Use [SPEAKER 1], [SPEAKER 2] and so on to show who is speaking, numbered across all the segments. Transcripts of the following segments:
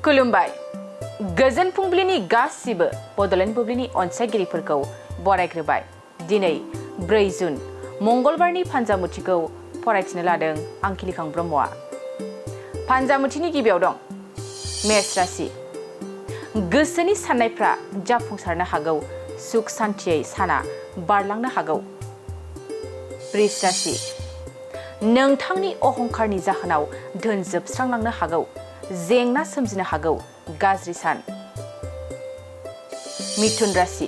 [SPEAKER 1] खुलुमबाय गोजोन फुंबिलिनि गासिबो बडलेण्ड बुब्लिनि अनसायगिरिफोरखौ बरायग्रोबाय। दिनै 4 जुन मंगलबारनि फान्जामुथिखौ फरायथिनो लादों आं खिलिखां ब्रह्मआ। फान्जामुथिनि गिबियाव दं मेष राशि। गोसोनि साननायफ्रा जाफुंसारनो हागौ, सुख सान्थियै साना बारलांनो हागौ। वृष राशि। नोंथांनि अहंकारनि जाहोनाव धोन जोबस्रांलांनो हागौ, जेंना सोमजिनो हागौ, गाज्रि सान। मिथुन राशि।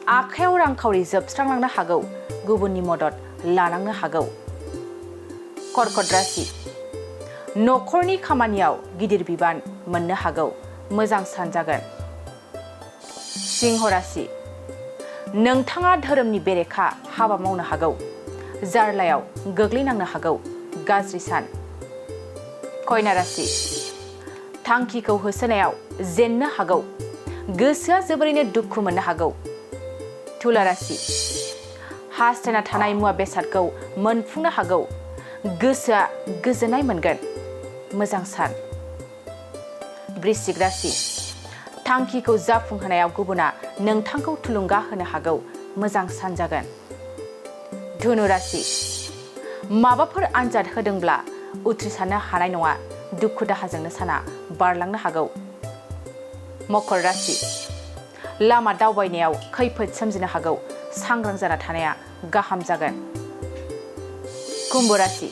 [SPEAKER 1] आखायाव रांखावरि जोबस्रांलांनो हागौ, गुबुननि मदद लानांनो हागौ। कर्कट राशि। नखरनि खामानियाव गिदिर बिबान मोननो हागौ, मोजां सान जागोन। सिंह राशि। नोंथाङा धोरोमनि बेरेखा हाबा मावनो हागौ, जार्लायाव गोग्लैनांनो हागौ, गाज्रि सान। कन्या राशि। थांखिखौ होसोनायाव जेननो हागौ, गोसोआ जोबोरैनो दुखु मोननो हागौ। तुला राशि। हास्थायना थानाय मुवा बेसादखौ मोनफुंनो हागौ, गोसोआ गोजोननाय मोनगोन, मोजां सान। वृश्चिक राशि। थांखिखौ जाफुंहोनायाव गुबुना नोंथांखौ थुलुंगा होनो हागौ, मोजां सान जागोन। धनु राशि। माबाफोर आनजाद होदोंब्ला उथ्रिसारनो हानाय नङा, दुखु दाहाजोंनो साना बारलांनो हागौ। मकर राशि। लामा दावबायनायाव खैफोद सोमजिनो हागौ, सांग्रां जाना थानाया गाहाम जागोन। कुम्भ राशि।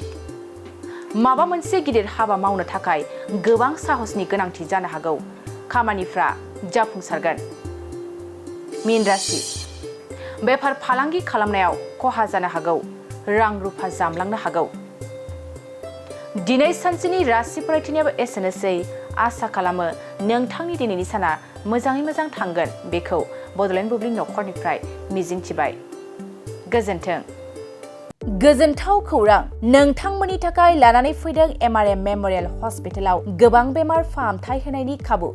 [SPEAKER 1] माबा मोनसे गिदिर हाबा मावनो थाखाय गोबां साहसनि गोनांथि जानो हागौ, खामानिफ्रा जाफुंसारगोन। मीन राशि। बेफार फालांगि खालामनायाव खहा जानो हागौ, रां रुफा जामलांनो हागौ। दिनै सानसेनि राशि फरायथिनायाबो एसेनोसै। आसा खालामो नोंथांनि दिनैनि साना मोजाङै मोजां थांगोन, बेखौ बडलेण्ड बुब्लि नखरनिफ्राय मिजिंथिबाय। गोजोन्थों। गोजोनथाव खौरां, नोंथांमोननि थाखाय लानानै फैदों MRM मेम'रियेल हस्पिटालाव गोबां बेमार फाहामथाय होनायनि खाबु।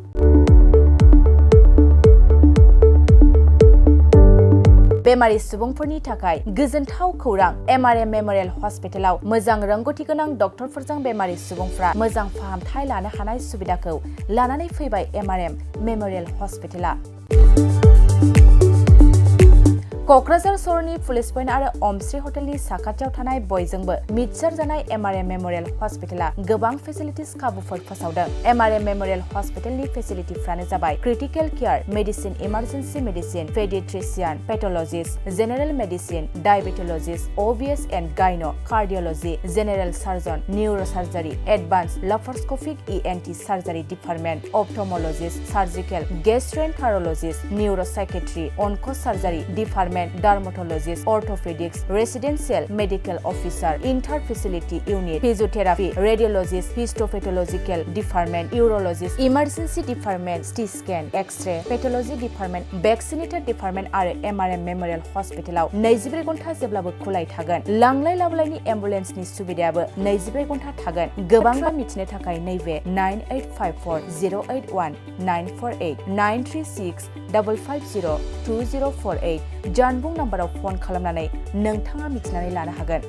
[SPEAKER 1] बेमारि सुबुंफोरनि थाखाय गोजोनथाव खौरां, MRM मेम'रियेल हस्पिटालाव मोजां रोंगौथि गोनां डक्टरफोरजों बेमारि सुबुंफ्रा मोजां फाहामथाय लानो हानाय सुबिदाखौ लानानै फैबाय MRM मेम'रियेल हस्पिटाला। क'क्राझार सहरनि पुलिस पइन्ट आरो अमश्री हटेलनि साखाथियाव थानाय बयजोंबो मिथिसार जानाय MRM मेम'रियेल हस्पिटाला गोबां फेसिलिटिस खाबुफोर फोसावदों। MRM मेम'रियेल हस्पिटालनि फेसिलिटिफ्रानो जाबाय critical care, medicine, emergency medicine, paediatrician, pathologist, general medicine, diabetologist, OBS and gynae, cardiology, general surgeon, neuro surgery, advanced laparoscopic ENT surgery department, ophthalmologist, surgical, gastroenterologist, neuro psychiatry, onco surgery department, dermatologist, orthopaedics, residential medical officer, inter facility unit, physiotherapy, radiologist, histopathological department, urologist, emergency department, CT scan, X-ray, pathology department, vaccinator department आरो MRM memorial हस्पिटालाव 24 घन्टा जेब्लाबो खुलाय थागोन। लांलाय लाबोलायनि एम्बुलेन्सनि सुबिदायाबो 24 घन्टा थागोन। गोबां मिथिनो थाखाय नैबे 9854 081 948 936 550 2048 जानबुं नाम्बाराव फन खालामनानै नोंथाङा मिथिनानै लानो हागोन।